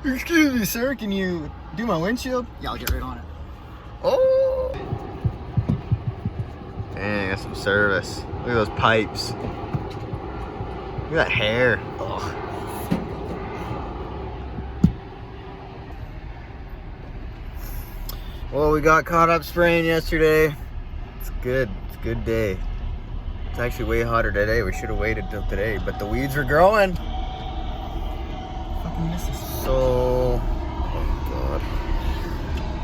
Excuse me, sir, can you do my windshield? Yeah, I'll get right on it. Oh! Dang, that's some service. Look at those pipes. Look at that hair. Ugh. Well, we got caught up spraying yesterday. It's good. It's a good day. It's actually way hotter today. We should have waited till today, but the weeds were growing. Fucking miss this. So, oh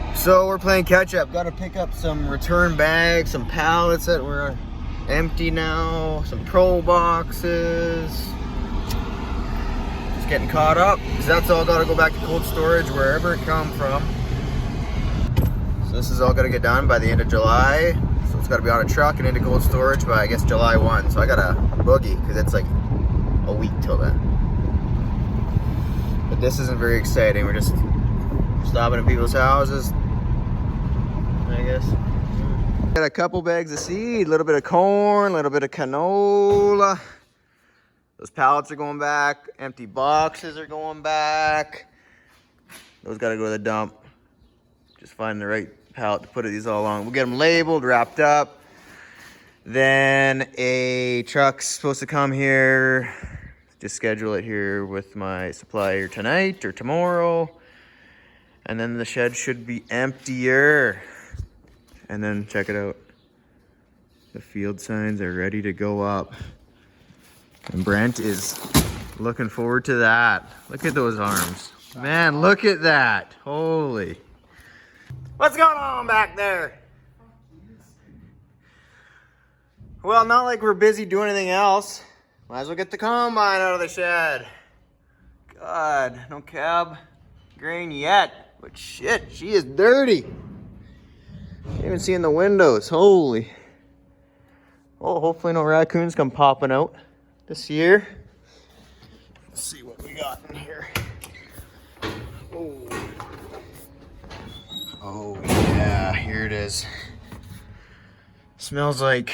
God. So we're playing catch up. Got to pick up some return bags, some pallets that were empty now, some pro boxes. Just getting caught up. Cause that's all got to go back to cold storage wherever it come from. So this is all got to get done by the end of July. So it's got to be on a truck and into cold storage by I guess July 1. So I got a boogie because it's like a week till then. But this isn't very exciting. We're just stopping at people's houses, I guess. Got a couple bags of seed, a little bit of corn, a little bit of canola. Those pallets are going back. Empty boxes are going back. Those got to go to the dump. Just find the right pallet to put these all on. We'll get them labeled, wrapped up. Then a truck's supposed to come here. Just schedule it here with my supplier tonight or tomorrow. And then the shed should be emptier. And then check it out. The field signs are ready to go up. And Brent is looking forward to that. Look at those arms. Man, look at that. Holy. What's going on back there? Well, not like we're busy doing anything else. Might as well get the combine out of the shed. God, no cab grain yet. But shit, she is dirty. Can't even see in the windows. Holy. Oh, hopefully no raccoons come popping out this year. Let's see what we got in here. Oh. Oh yeah, here it is. Smells like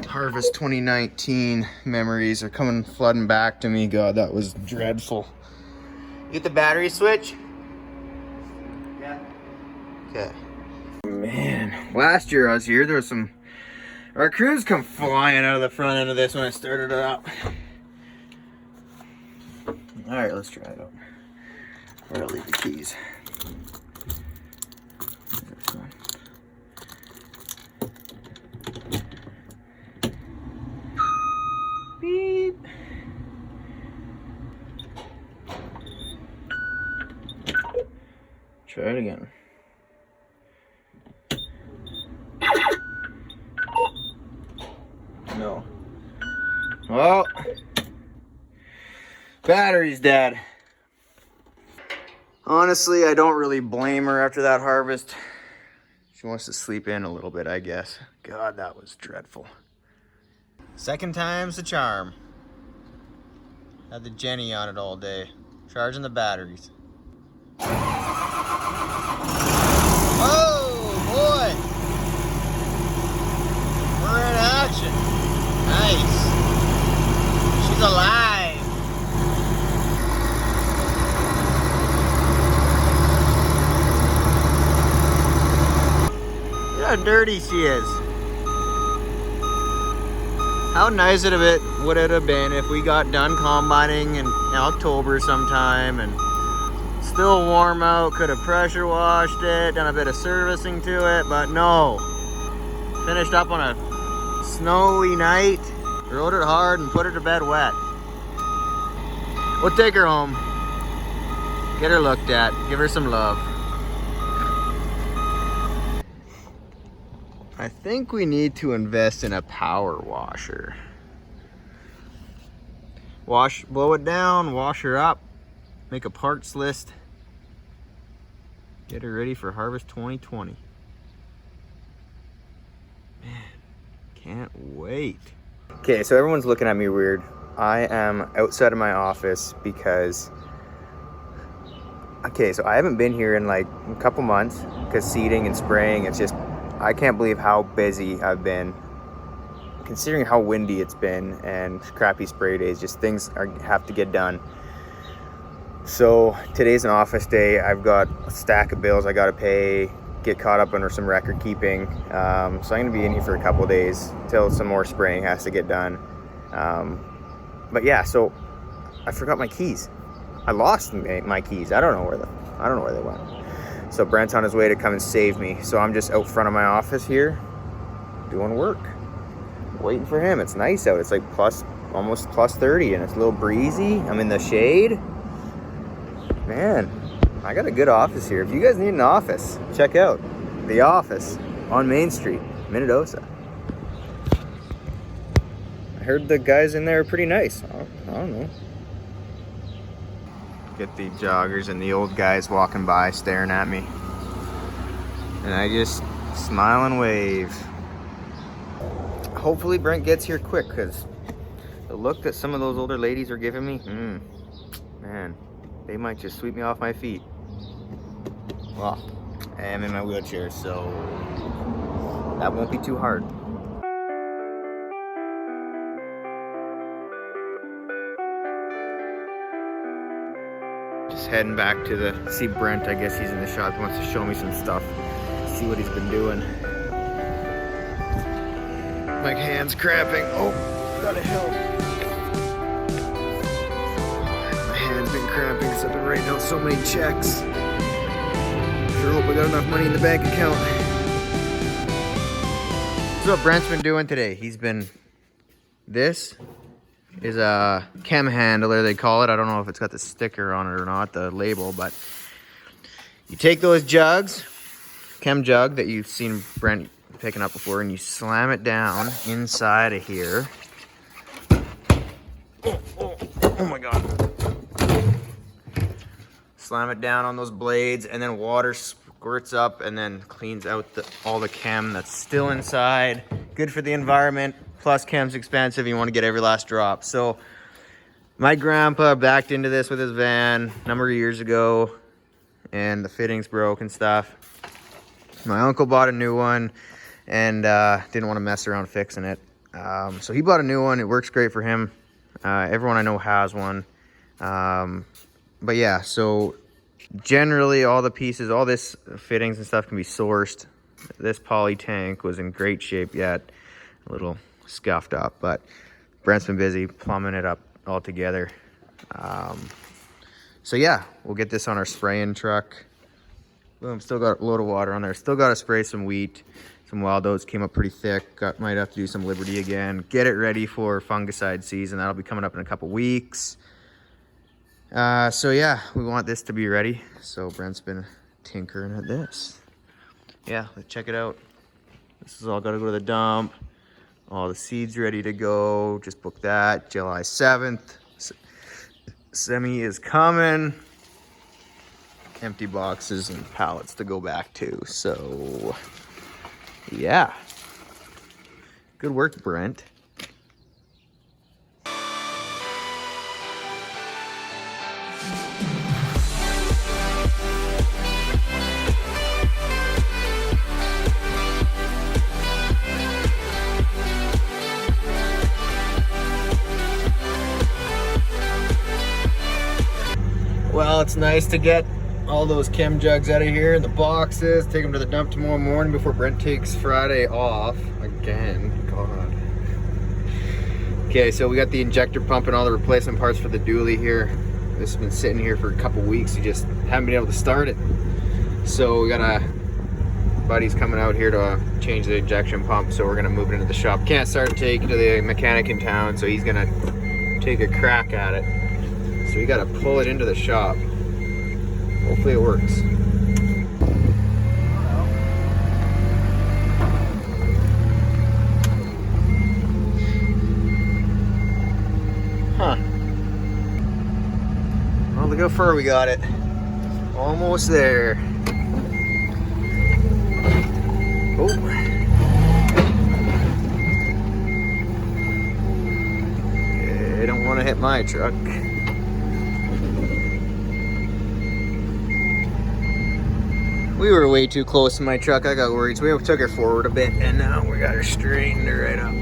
Harvest 2019 memories are coming flooding back to me. God, that was dreadful. Get the battery switch? Yeah. Okay. Man, last year I was here, there was some raccoons come flying out of the front end of this when I started it up. Alright, let's try it out. Where do I leave the keys? Beep. Try it again. No. Well, battery's dead. Honestly, I don't really blame her after that harvest. She wants to sleep in a little bit, I guess. God, that was dreadful. Second time's the charm. Had the Jenny on it all day, charging the batteries. Oh boy! We're in action. Nice. She's alive. Look how dirty she is. How nice would it have been if we got done combining in October sometime and still warm out, could have pressure washed it, done a bit of servicing to it, but no. Finished up on a snowy night, rode it hard and put her to bed wet. We'll take her home, get her looked at, give her some love. I think we need to invest in a power washer. Blow it down, wash her up, make a parts list, get her ready for Harvest 2020. Man, can't wait. Okay, so everyone's looking at me weird. I am outside of my office because, okay, so I haven't been here in like a couple months because seeding and spraying, it's just, I can't believe how busy I've been considering how windy it's been and crappy spray days. Just things have to get done. So today's an office day. I've got a stack of bills I gotta pay, get caught up under some record keeping. So I'm gonna be in here for a couple of days till some more spraying has to get done. But yeah, so I forgot my keys. I lost my keys. I don't know where they went. So Brent's on his way to come and save me. So I'm just out front of my office here doing work, waiting for him. It's nice out. It's like almost plus 30 and it's a little breezy. I'm in the shade. Man, I got a good office here. If you guys need an office, check out the office on Main Street, Minnedosa. I heard the guys in there are pretty nice. I don't know. Get the joggers and the old guys walking by staring at me. And I just smile and wave. Hopefully Brent gets here quick, because the look that some of those older ladies are giving me, man, they might just sweep me off my feet. Well, I am in my wheelchair, so that won't be too hard. Just heading back to see Brent. I guess he's in the shop. He wants to show me some stuff. See what he's been doing. My hand's cramping. Oh, gotta help. My hand's been cramping because I've been writing out so many checks. Sure hope I got enough money in the bank account. This is what Brent's been doing today. This is a chem handler, they call it. I don't know if it's got the sticker on it or not, the label, but you take those jugs, chem jug that you've seen Brent picking up before, and you slam it down inside of here. Oh my God. Slam it down on those blades, and then water squirts up and then cleans out all the chem that's still inside. Good for the environment. Plus chem's expensive. You want to get every last drop. So my grandpa backed into this with his van a number of years ago, and the fittings broke and stuff. My uncle bought a new one and didn't want to mess around fixing it. So he bought a new one. It works great for him. Everyone I know has one. But yeah, so generally all the pieces, all this fittings and stuff can be sourced. This poly tank was in great shape yet. A little scuffed up, but Brent's been busy plumbing it up all together. So yeah, we'll get this on our spraying truck. Boom, still got a load of water on there. Still got to spray some wheat. Some wild oats came up pretty thick. Might have to do some Liberty again. Get it ready for fungicide season. That'll be coming up in a couple weeks. So yeah, we want this to be ready. So Brent's been tinkering at this. Yeah, let's check it out. This is all got to go to the dump. All the seeds ready to go. Just booked that. July 7th. Semi is coming. Empty boxes and pallets to go back to. So, yeah. Good work, Brent. Well, it's nice to get all those chem jugs out of here in the boxes, take them to the dump tomorrow morning before Brent takes Friday off again. God. Okay, so we got the injector pump and all the replacement parts for the dually here. This has been sitting here for a couple weeks. You just haven't been able to start it. So we got a buddy's coming out here to change the injection pump, so we're gonna move it into the shop. Can't start it, take it to the mechanic in town, so he's gonna take a crack at it. So we gotta pull it into the shop. Hopefully it works. Huh. Well, look how far we got it. Almost there. Oh. Okay, don't want to hit my truck. We were way too close to my truck. I got worried, so we took her forward a bit, and now we got her straightened right up.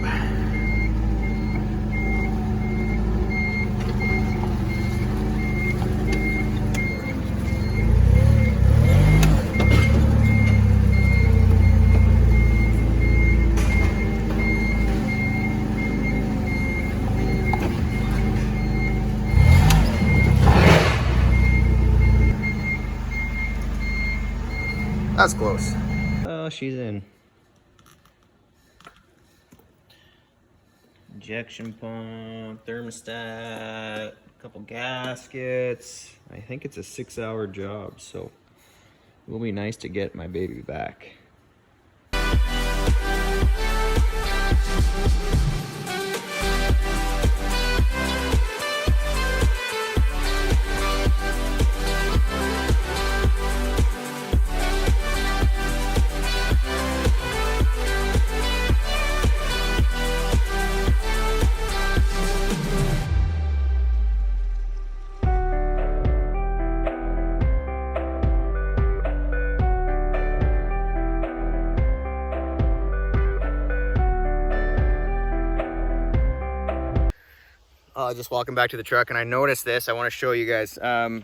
That's close. Oh, she's in. Injection pump, thermostat, a couple gaskets. I think it's a 6-hour job, so it will be nice to get my baby back. Just walking back to the truck, and I noticed this. I want to show you guys. So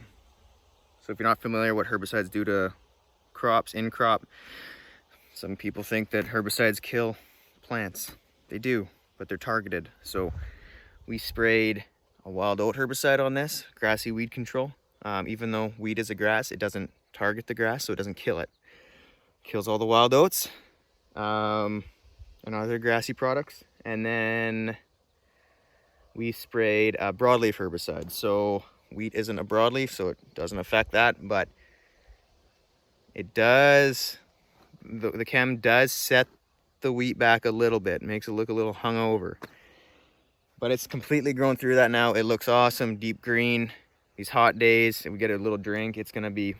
if you're not familiar what herbicides do to crops, in crop, some people think that herbicides kill plants. They do, but they're targeted. So we sprayed a wild oat herbicide on this, grassy weed control. Even though weed is a grass, it doesn't target the grass, so it doesn't kill it. Kills all the wild oats and other grassy products. And then we sprayed a broadleaf herbicide. So wheat isn't a broadleaf, so it doesn't affect that, but it does, the chem does set the wheat back a little bit, makes it look a little hungover. But it's completely grown through that now. It looks awesome, deep green. These hot days, if we get a little drink, it's gonna be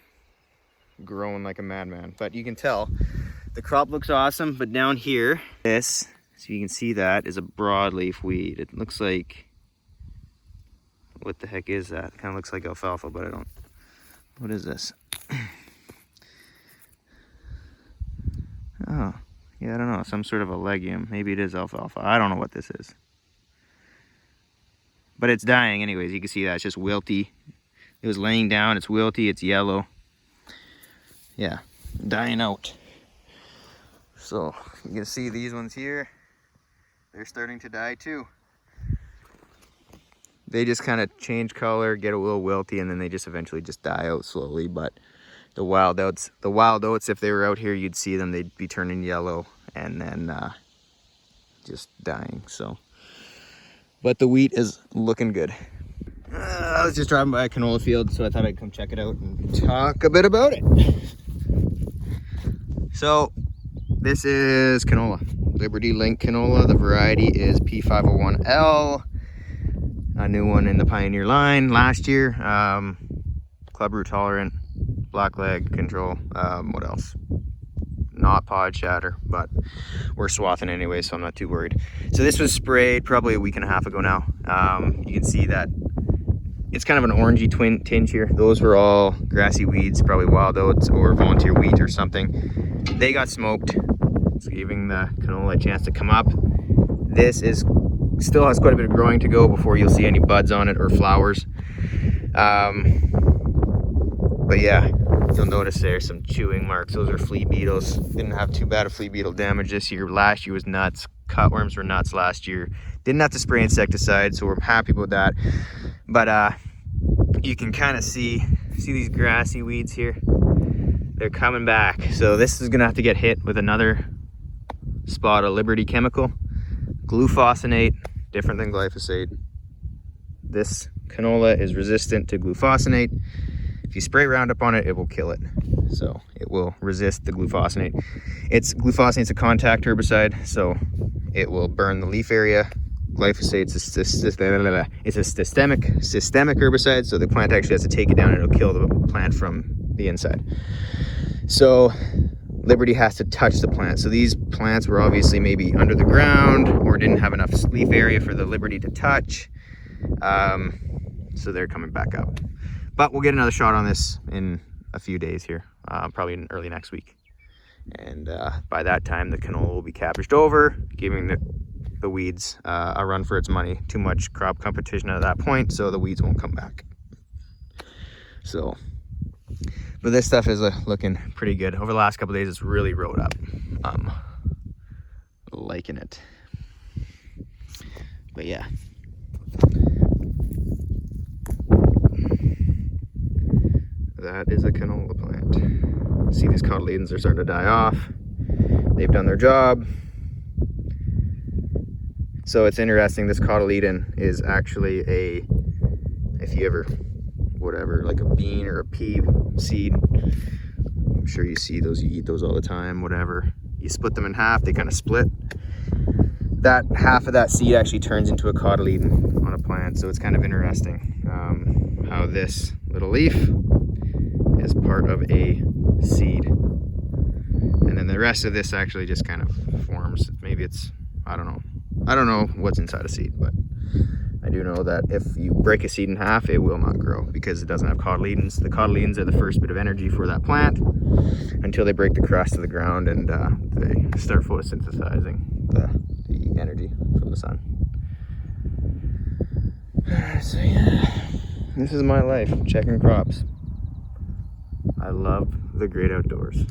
growing like a madman. But you can tell the crop looks awesome. But down here, this, so you can see that is a broadleaf weed. It looks like, what the heck is that? Kind of looks like alfalfa, but I don't. What is this? Oh, yeah, I don't know. Some sort of a legume. Maybe it is alfalfa. I don't know what this is. But it's dying anyways. You can see that. It's just wilty. It was laying down. It's wilty. It's yellow. Yeah, dying out. So you can see these ones here. They're starting to die too. They just kind of change color, get a little wilty, and then they just eventually just die out slowly. But the wild oats, if they were out here, you'd see them. They'd be turning yellow and then just dying. So, but the wheat is looking good. I was just driving by a canola field, so I thought I'd come check it out and talk a bit about it. So this is canola, Liberty Link canola. The variety is P501L, a new one in the Pioneer line last year. Club root tolerant, blackleg control. What else? Not pod shatter, but we're swathing anyway, so I'm not too worried. So this was sprayed probably a week and a half ago now. You can see that it's kind of an orangey tinge here. Those were all grassy weeds, probably wild oats or volunteer wheat or something. They got smoked. It's giving the canola a chance to come up. This is still has quite a bit of growing to go before you'll see any buds on it or flowers. But yeah, you'll notice there's some chewing marks. Those are flea beetles. Didn't have too bad of flea beetle damage this year. Last year was nuts. Cutworms were nuts last year. Didn't have to spray insecticide, so we're happy about that. But you can kind of see these grassy weeds here. They're coming back. So this is gonna have to get hit with another spot of Liberty chemical. Glufosinate, different than glyphosate. This canola is resistant to glufosinate. If you spray Roundup on it, it will kill it. So it will resist the glufosinate. Glufosinate, a contact herbicide, so it will burn the leaf area. Glyphosate is a systemic herbicide, so the plant actually has to take it down and it'll kill the plant from the inside. So Liberty has to touch the plant. So these plants were obviously maybe under the ground or didn't have enough leaf area for the Liberty to touch. So they're coming back up. But we'll get another shot on this in a few days here, probably in early next week. And by that time, the canola will be cabbaged over, giving the weeds a run for its money. Too much crop competition at that point, so the weeds won't come back. So, but this stuff is looking pretty good. Over the last couple of days, it's really rode up. Liking it. But yeah. That is a canola plant. See, these cotyledons are starting to die off. They've done their job. So it's interesting, this cotyledon is actually a, if you ever, whatever, like a bean or a pea seed, I'm sure you see those, you eat those all the time, whatever. You split them in half, they kind of split. That half of that seed actually turns into a cotyledon on a plant. So it's kind of interesting how this little leaf is part of a seed. And then the rest of this actually just kind of forms. Maybe it's, I don't know. I don't know what's inside a seed, but I do know that if you break a seed in half, it will not grow because it doesn't have cotyledons. The cotyledons are the first bit of energy for that plant until they break the crust of the ground and they start photosynthesizing the energy from the sun. So yeah, this is my life, checking crops. I love the great outdoors.